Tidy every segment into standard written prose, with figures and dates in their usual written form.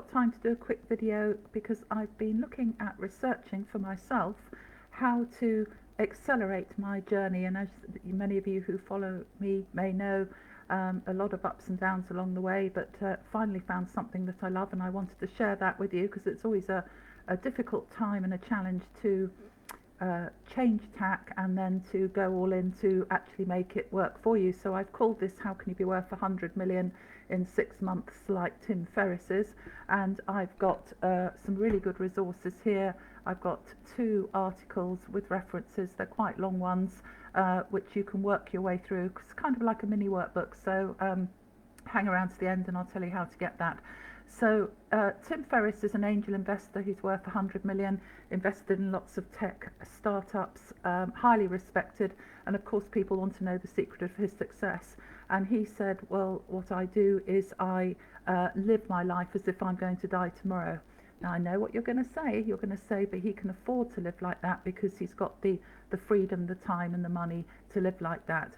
got time to do a quick video because I've been looking at researching for myself how to accelerate my journey, and as many of you who follow me may know, a lot of ups and downs along the way, but finally found something that I love, and I wanted to share that with you because it's always a difficult time and a challenge to change tack and then to go all in to actually make it work for you. So I've called this "How Can You Be Worth 100 Million in 6 months" like Tim Ferriss's, and I've got some really good resources here. I've got 2 articles with references. They're quite long ones, which you can work your way through. It's kind of like a mini workbook, so hang around to the end and I'll tell you how to get that. So Tim Ferriss is an angel investor. He's worth 100 million, invested in lots of tech startups, highly respected, and of course people want to know the secret of his success. And he said, well, what I do is I live my life as if I'm going to die tomorrow. Now I know what you're going to say. You're going to say, but he can afford to live like that because he's got the freedom, the time and the money to live like that.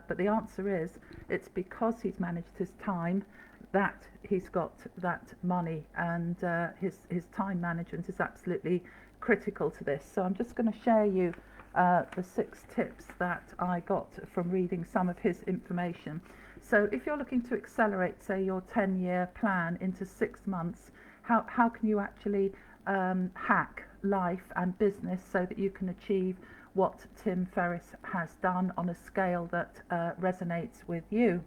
But the answer is, it's because he's managed his time that he's got that money, and his time management is absolutely critical to this. So I'm just going to share you the 6 tips that I got from reading some of his information. So if you're looking to accelerate, say, your 10-year plan into 6 months, how can you actually hack life and business so that you can achieve what Tim Ferriss has done on a scale that resonates with you?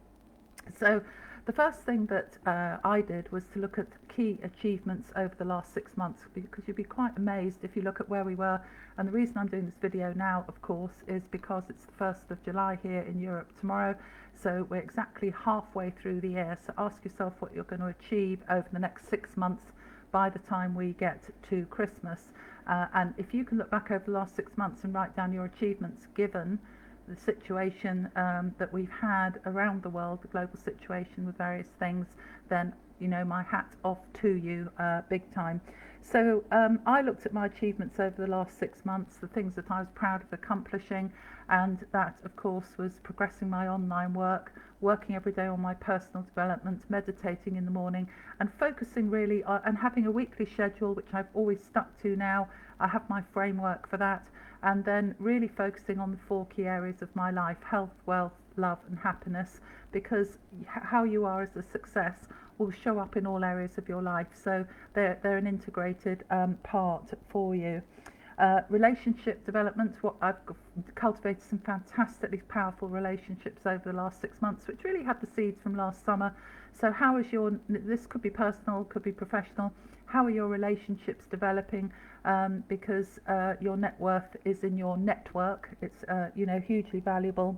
So the first thing that I did was to look at key achievements over the last 6 months, because you'd be quite amazed if you look at where we were. And the reason I'm doing this video now, of course, is because it's the 1st of July here in Europe tomorrow. So we're exactly halfway through the year. So ask yourself what you're going to achieve over the next 6 months by the time we get to Christmas. And if you can look back over the last 6 months and write down your achievements given the situation that we've had around the world, the global situation with various things, then, you know, my hat off to you big time. So I looked at my achievements over the last 6 months, the things that I was proud of accomplishing, and that of course was progressing my online work, working every day on my personal development, meditating in the morning, and focusing really and having a weekly schedule, which I've always stuck to now. I have my framework for that, and then really focusing on the 4 key areas of my life: health, wealth, love and happiness, because how you are as a success will show up in all areas of your life. So they're an integrated part for you. Relationship development, what I've cultivated some fantastically powerful relationships over the last 6 months, which really had the seeds from last summer. So how is this could be personal, could be professional, how are your relationships developing? Because your net worth is in your network. It's hugely valuable.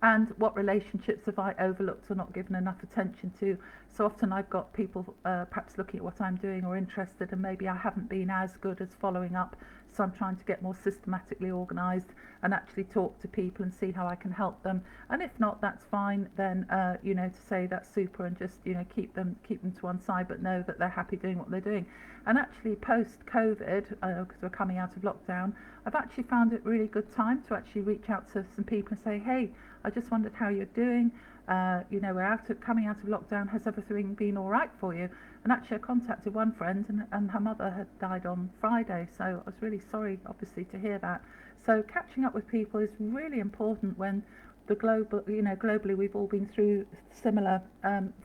And what relationships have I overlooked or not given enough attention to? So often I've got people perhaps looking at what I'm doing or interested, and maybe I haven't been as good as following up. So I'm trying to get more systematically organised and actually talk to people and see how I can help them. And if not, that's fine. Then to say that's super and just keep them to one side, but know that they're happy doing what they're doing. And actually post-COVID, because we're coming out of lockdown, I've actually found it really good time to actually reach out to some people and say, hey, I just wondered how you're doing. We're coming out of lockdown. Has everything been all right for you? And actually I contacted one friend, and her mother had died on Friday, so I was really sorry, obviously, to hear that. So catching up with people is really important when globally we've all been through similar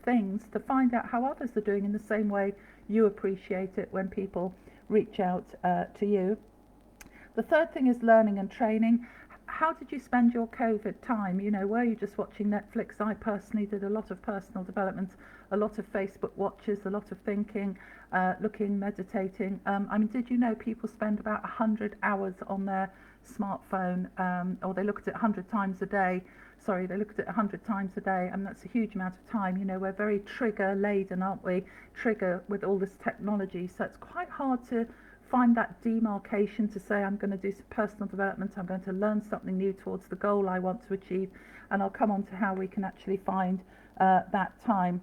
things, to find out how others are doing in the same way you appreciate it when people reach out to you. The third thing is learning and training. How did you spend your COVID time? Were you just watching Netflix? I personally did a lot of personal development, a lot of Facebook watches, a lot of thinking, looking, meditating. Did you know people spend about 100 hours on their smartphone, or they look at it 100 times a day? Sorry, they look at it 100 times a day, and that's a huge amount of time. We're very trigger laden, aren't we? Trigger with all this technology, so it's quite hard to find that demarcation to say, I'm going to do some personal development, I'm going to learn something new towards the goal I want to achieve, and I'll come on to how we can actually find that time.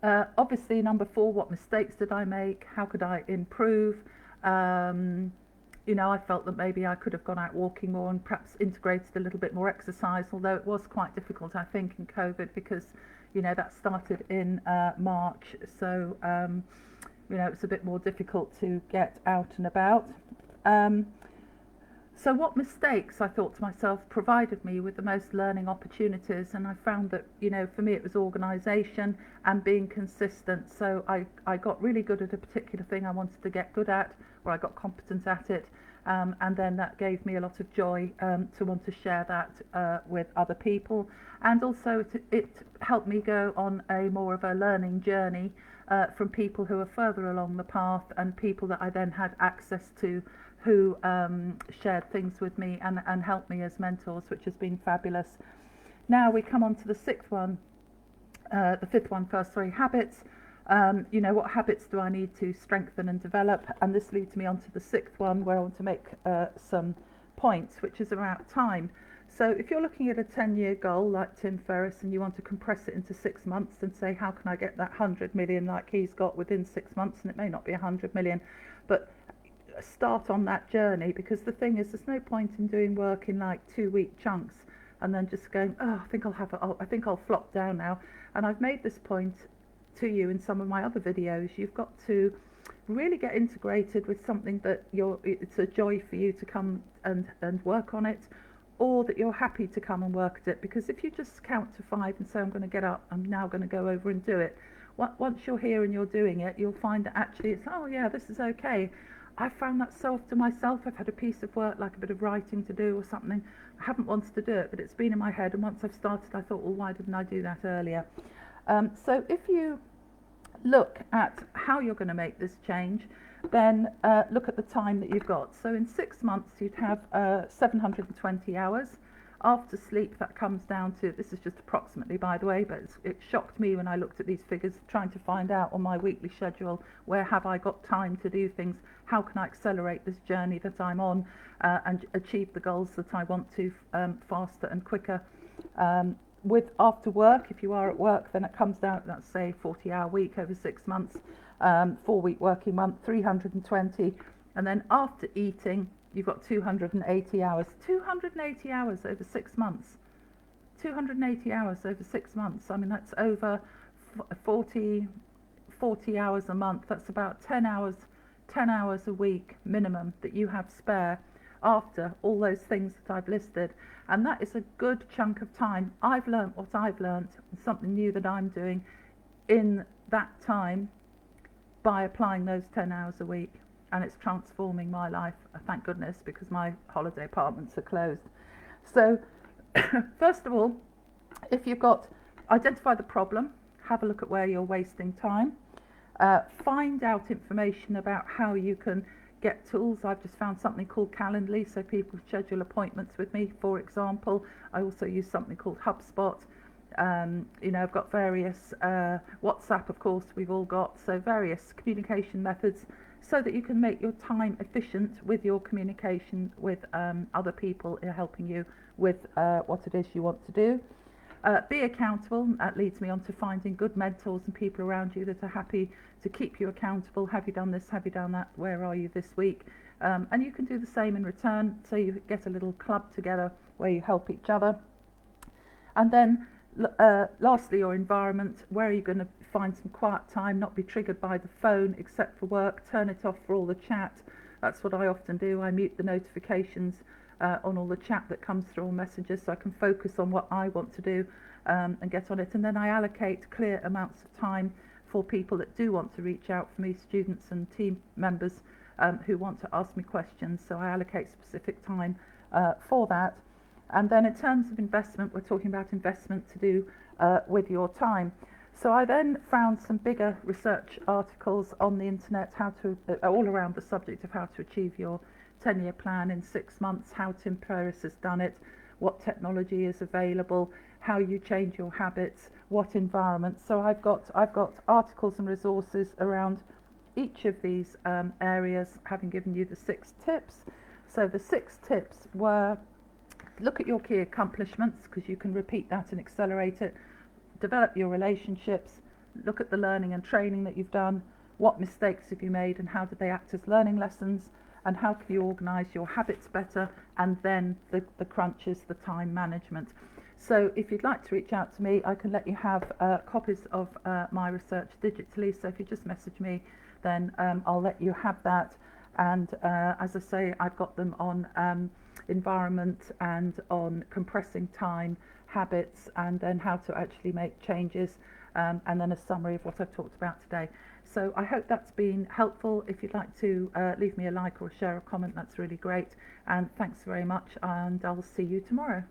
Obviously, number 4, what mistakes did I make? How could I improve? I felt that maybe I could have gone out walking more and perhaps integrated a little bit more exercise, although it was quite difficult, I think, in COVID, because that started in March, so it's a bit more difficult to get out and about. So what mistakes, I thought to myself, provided me with the most learning opportunities? And I found that, for me it was organisation and being consistent. So I got really good at a particular thing I wanted to get good at, or I got competent at it. And then that gave me a lot of joy to want to share that with other people. And also it helped me go on a more of a learning journey from people who are further along the path, and people that I then had access to who shared things with me and helped me as mentors, which has been fabulous. Now we come on to the fifth one first, habits. What habits do I need to strengthen and develop? And this leads me on to the sixth one, where I want to make some points, which is about time. So if you're looking at a 10-year goal like Tim Ferriss, and you want to compress it into 6 months and say, how can I get that 100 million like he's got within 6 months? And it may not be 100 million, but start on that journey, because the thing is, there's no point in doing work in like 2-week chunks and then just going, I think I'll flop down now. And I've made this point to you in some of my other videos. You've got to really get integrated with something that it's a joy for you to come and work on it, or that you're happy to come and work at it. Because if you just count to 5 and say, I'm going to get up, I'm now going to go over and do it, once you're here and you're doing it, you'll find that actually it's, this is okay. I found that to myself. I've had a piece of work, like a bit of writing to do or something. I haven't wanted to do it, but it's been in my head, and once I've started, I thought, well, why didn't I do that earlier? So if you look at how you're going to make this change, then look at the time that you've got. So in 6 months, you'd have 720 hours. After sleep, that comes down to, this is just approximately, by the way, but it shocked me when I looked at these figures, trying to find out on my weekly schedule, where have I got time to do things? How can I accelerate this journey that I'm on and achieve the goals that I want to faster and quicker? With after work, if you are at work, then it comes down, let's say 40-hour week over 6 months, 4-week working month, 320. And then after eating, you've got 280 hours. 280 hours over 6 months. 280 hours over 6 months. I mean, that's over 40 hours a month. That's about 10 hours a week minimum that you have spare after all those things that I've listed. And that is a good chunk of time. I've learnt what I've learnt, something new that I'm doing in that time by applying those 10 hours a week. And it's transforming my life, thank goodness, because my holiday apartments are closed. So first of all, if you've got, identify the problem, have a look at where you're wasting time, find out information about how you can get tools. I've just found something called Calendly, so people schedule appointments with me, for example. I also use something called HubSpot. I've got various, WhatsApp, of course, we've all got, so various communication methods, so that you can make your time efficient with your communication with other people helping you with what it is you want to do. Be accountable. That leads me on to finding good mentors and people around you that are happy to keep you accountable. Have you done this? Have you done that? Where are you this week? And you can do the same in return. So you get a little club together where you help each other. And then lastly, your environment. Where are you going to find some quiet time, not be triggered by the phone except for work? Turn it off for all the chat. That's what I often do. I mute the notifications on all the chat that comes through all messages, so I can focus on what I want to do and get on it. And then I allocate clear amounts of time for people that do want to reach out for me, students and team members who want to ask me questions. So I allocate specific time for that. And then in terms of investment, we're talking about investment to do with your time. So I then found some bigger research articles on the internet, all around the subject of how to achieve your 10-year plan in 6 months, how Tim Ferriss has done it, what technology is available, how you change your habits, what environment. So I've got articles and resources around each of these areas, having given you the 6 tips. So the 6 tips were: look at your key accomplishments, because you can repeat that and accelerate it. Develop your relationships. Look at the learning and training that you've done. What mistakes have you made and how did they act as learning lessons? And how can you organise your habits better? And then the crunches, the time management. So if you'd like to reach out to me, I can let you have copies of my research digitally. So if you just message me, then I'll let you have that. And as I say, I've got them on environment and on compressing time, habits, and then how to actually make changes, and then a summary of what I've talked about today. So I hope that's been helpful. If you'd like to leave me a like or share a comment, that's really great. And thanks very much, and I'll see you tomorrow.